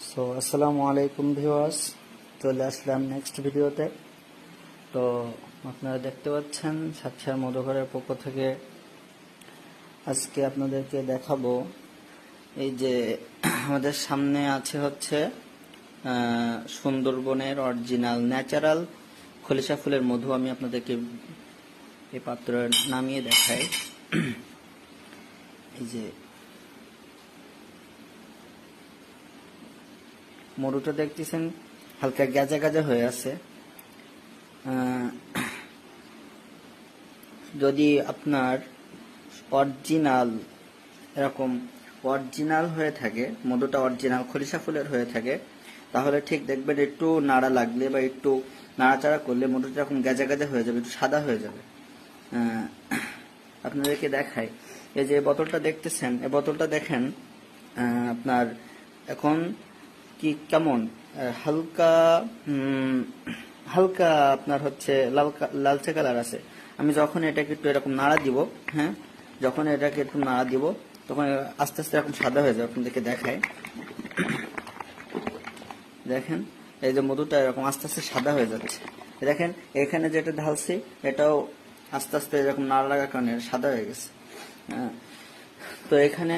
So আসসালামু আলাইকুম viewers, চলে আসলাম নেক্সট ভিডিওতে। তো আপনারা দেখতে পাচ্ছেন সাতক্ষীরা মধুঘরের পক্ষ থেকে আজকে আপনাদেরকে দেখাবো এই যে আমাদের সামনে আছে হচ্ছে সুন্দরবনের অরিজিনাল ন্যাচারাল খলিশা ফুলের মধু। আমি আপনাদেরকে এই পাত্রে নামিয়ে দেখাই। এই যে মধুটা দেখতেছেন হালকা গাজা গাজা হয়ে আছে। যদি আপনার অরিজিনাল এরকম অরিজিনাল হয়ে থাকে, মধুটা অরিজিনাল খলিশা ফুলের হয়ে থাকে, তাহলে ঠিক দেখবেন একটু নাড়া লাগলে বা একটু নাড়াচাড়া করলে মধুটা এরকম গাজা গাজা হয়ে যাবে, একটু সাদা হয়ে যাবে। আপনাদেরকে দেখাই, এই যে বোতলটা দেখতেছেন, এই বোতলটা দেখেন আপনার এখন কি কেমন হালকা হালকা আপনার হচ্ছে লালচে কালার আছে। আমি যখন এটাকে একটু এরকম নাড়া দিব, হ্যাঁ, যখন এটাকে একটু নাড়া দিব তখন আস্তে আস্তে এরকম সাদা হয়ে যাবে। আপনাদেরকে দেখায়, দেখেন এই যে মধুটা এরকম আস্তে আস্তে সাদা হয়ে যাচ্ছে। দেখেন এখানে যেটা ঢালছি এটাও আস্তে আস্তে এরকম নাড়া লাগার কারণে সাদা হয়ে গেছে। তো এখানে